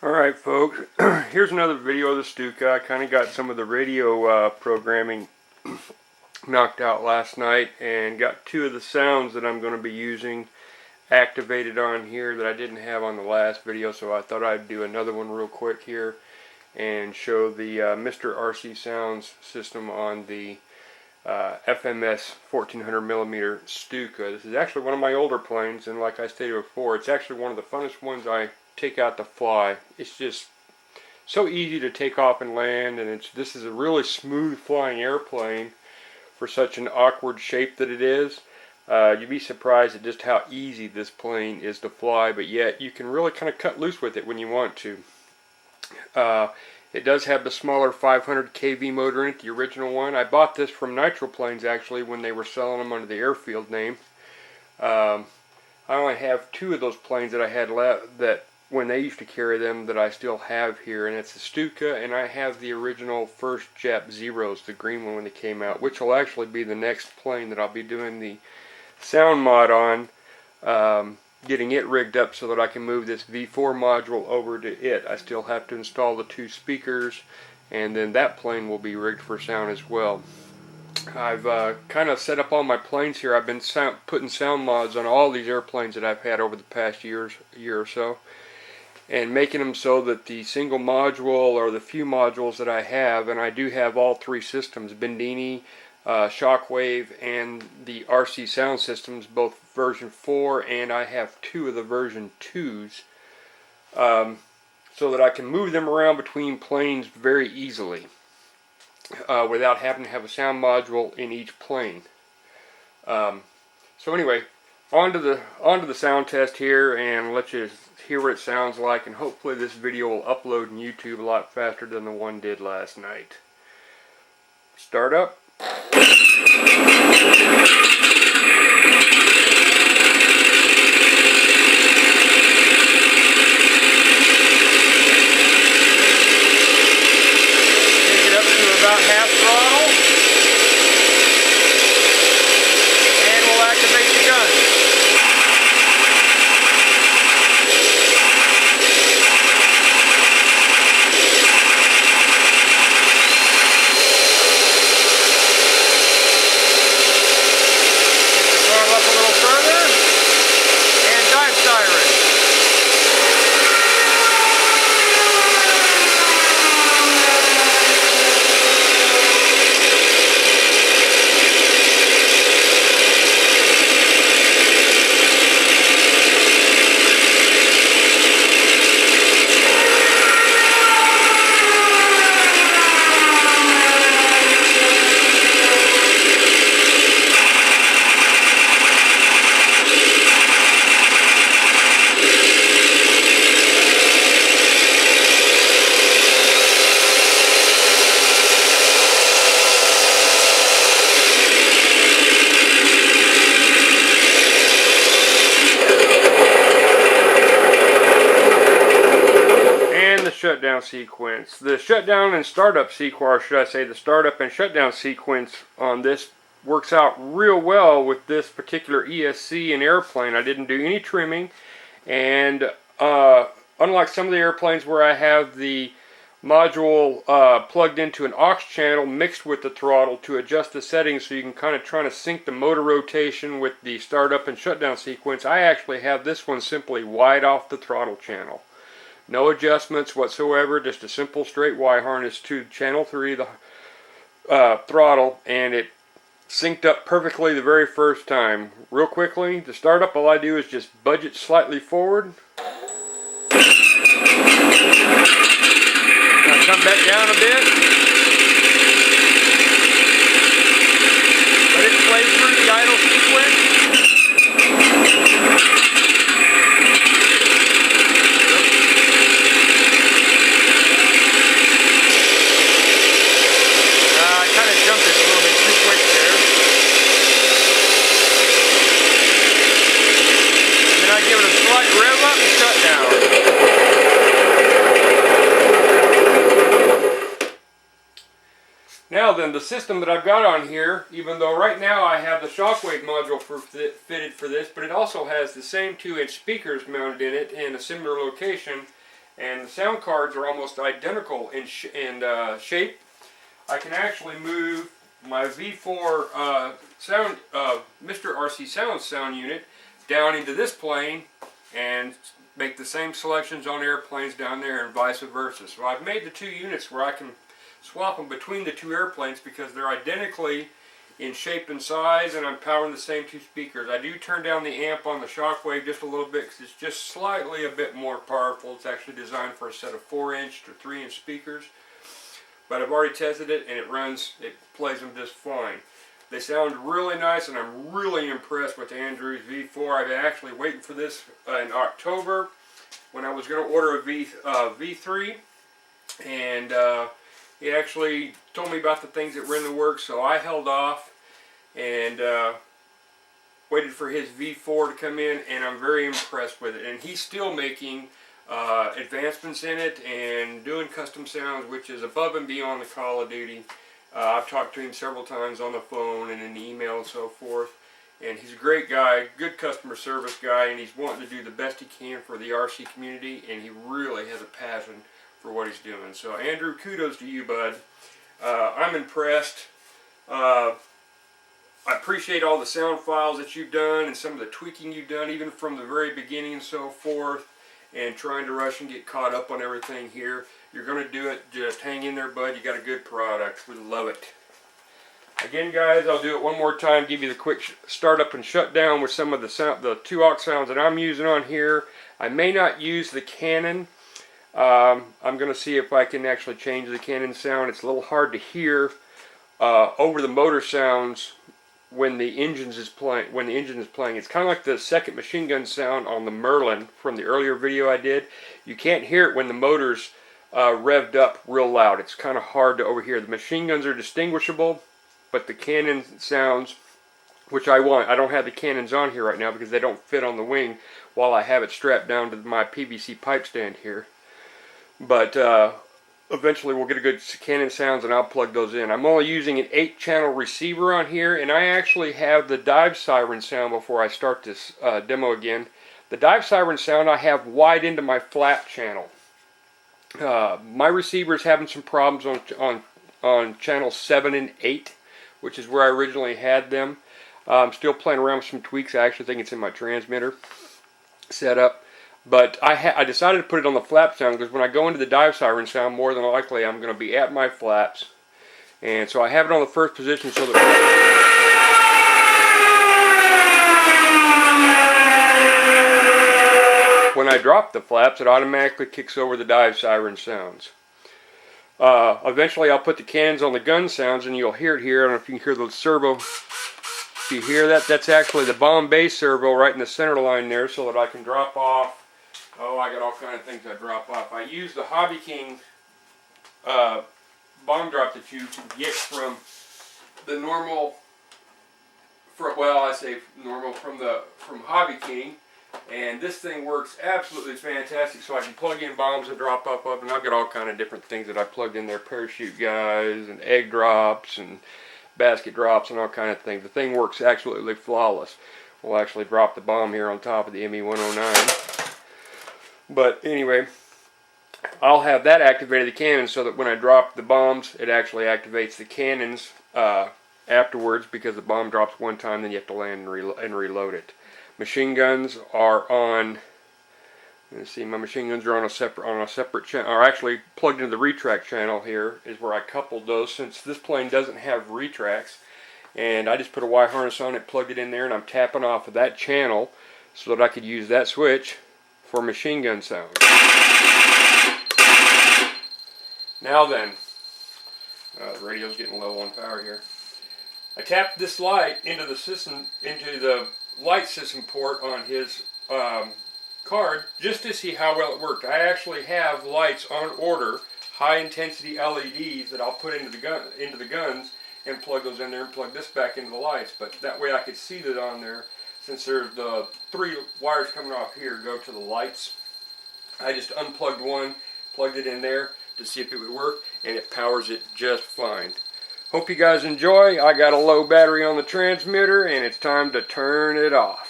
Alright folks, here's another video of the Stuka. I kind of got some of the radio programming knocked out last night and got two of the sounds that I'm going to be using activated on here that I didn't have on the last video, so I thought I'd do another one real quick here and show the Mr.RCSounds system on the FMS 1400mm Stuka. This is actually one of my older planes, and like I stated before, it's actually one of the funnest ones I take out to fly. It's just so easy to take off and land, and this is a really smooth flying airplane for such an awkward shape that it is. You'd be surprised at just how easy this plane is to fly, but yet you can really kind of cut loose with it when you want to. It does have the smaller 500 kV motor in it, the original one. I bought this from Nitro Planes actually when they were selling them under the airfield name. I only have two of those planes that I had left that when they used to carry them that I still have here, and it's the Stuka, and I have the original first Jap Zeros, the green one when they came out, which will actually be the next plane that I'll be doing the sound mod on, getting it rigged up so that I can move this V4 module over to it. I still have to install the two speakers, and then that plane will be rigged for sound as well. I've kind of set up all my planes here. I've been putting sound mods on all these airplanes that I've had over the past year or so, and making them so that the single module or the few modules that I have, and I do have all three systems, Bendini, Shockwave, and the RC sound systems, both version 4, and I have two of the version 2s, so that I can move them around between planes very easily without having to have a sound module in each plane. So anyway, on to the sound test here, and let you hear what it sounds like, and hopefully this video will upload in YouTube a lot faster than the one did last night. Start up. Take it up to about half throttle, and we'll activate the gun. Shutdown sequence. The shutdown and startup sequence, or should I say the startup and shutdown sequence on this works out real well with this particular ESC and airplane. I didn't do any trimming, and unlike some of the airplanes where I have the module plugged into an aux channel mixed with the throttle to adjust the settings so you can kind of try to sync the motor rotation with the startup and shutdown sequence, I actually have this one simply wide off the throttle channel. No adjustments whatsoever, just a simple straight Y harness to channel 3 of the throttle, and it synced up perfectly the very first time. Real quickly, to start up, all I do is just budge it slightly forward. Now come back down a bit. Let it play through the idle sequence. Give it a slight rev up and shut down. Now then, the system that I've got on here, even though right now I have the Shockwave module fitted for this, but it also has the same 2-inch speakers mounted in it in a similar location, and the sound cards are almost identical in shape. I can actually move my V4 Mr.RCSounds sound unit down into this plane and make the same selections on airplanes down there and vice versa. So I've made the two units where I can swap them between the two airplanes because they're identically in shape and size, and I'm powering the same two speakers. I do turn down the amp on the Shockwave just a little bit because it's just slightly a bit more powerful. It's actually designed for a set of 4-inch to 3-inch speakers. But I've already tested it, and it plays them just fine. They sound really nice, and I'm really impressed with Andrew's V4. I've been actually waiting for this in October when I was going to order a V3, and he actually told me about the things that were in the works, so I held off and waited for his V4 to come in, and I'm very impressed with it. And he's still making advancements in it and doing custom sounds, which is above and beyond the Call of Duty. I've talked to him several times on the phone and in email and so forth, and he's a great guy, good customer service guy, and he's wanting to do the best he can for the RC community, and he really has a passion for what he's doing. So Andrew, kudos to you, bud. I'm impressed. I appreciate all the sound files that you've done and some of the tweaking you've done, even from the very beginning and so forth, and trying to rush and get caught up on everything here. You're going to do it. Just hang in there, bud. You got a good product. We love it. Again, guys, I'll do it one more time, give you the quick startup and shutdown with some of the two aux sounds that I'm using on here. I may not use the Canon. I'm going to see if I can actually change the Canon sound. It's a little hard to hear over the motor sounds when the engine is playing. It's kind of like the second machine gun sound on the Merlin from the earlier video I did. You can't hear it when the motor's revved up real loud. It's kind of hard to overhear. The machine guns are distinguishable, but the Canon sounds, which I don't have the Canons on here right now because they don't fit on the wing while I have it strapped down to my PVC pipe stand here. But eventually we'll get a good Canon sounds and I'll plug those in. I'm only using an 8-channel receiver on here, and I actually have the dive siren sound before I start this demo again. The dive siren sound I have wide into my flat channel. My receiver is having some problems on channel 7 and 8, which is where I originally had them. I'm still playing around with some tweaks. I actually think it's in my transmitter setup. But I decided to put it on the flap sound because when I go into the dive siren sound, more than likely I'm going to be at my flaps. And so I have it on the first position so that when I drop the flaps, it automatically kicks over the dive siren sounds. Eventually I'll put the Canons on the gun sounds, and you'll hear it here. I don't know if you can hear the servo. If you hear that, that's actually the bomb base servo right in the center line there, so that I can drop off. Oh, I got all kinds of things I drop off. I use the Hobby King bomb drop that you can get from the normal, from Hobby King. And this thing works absolutely fantastic, so I can plug in bombs and drop up, and I've got all kind of different things that I plugged in there, parachute guys and egg drops and basket drops and all kind of things. The thing works absolutely flawless. We'll actually drop the bomb here on top of the ME-109. But anyway, I'll have that activated the Canon so that when I drop the bombs, it actually activates the Canons afterwards, because the bomb drops one time, then you have to land and reload it. Machine guns are on, let's see, my machine guns are on a separate channel, are actually plugged into the retract channel. Here is where I coupled those, since this plane doesn't have retracts, and I just put a Y harness on it, plugged it in there, and I'm tapping off of that channel so that I could use that switch for machine gun sound. Now then, the radio's getting low on power here. I tapped this light into the system, into the light system port on his card, just to see how well it worked. I actually have lights on order, high intensity LEDs that I'll put into the guns and plug those in there and plug this back into the lights. But that way I could see that on there, since there's the 3 wires coming off here go to the lights. I just unplugged one, plugged it in there to see if it would work, and it powers it just fine. Hope you guys enjoy. I got a low battery on the transmitter, and it's time to turn it off.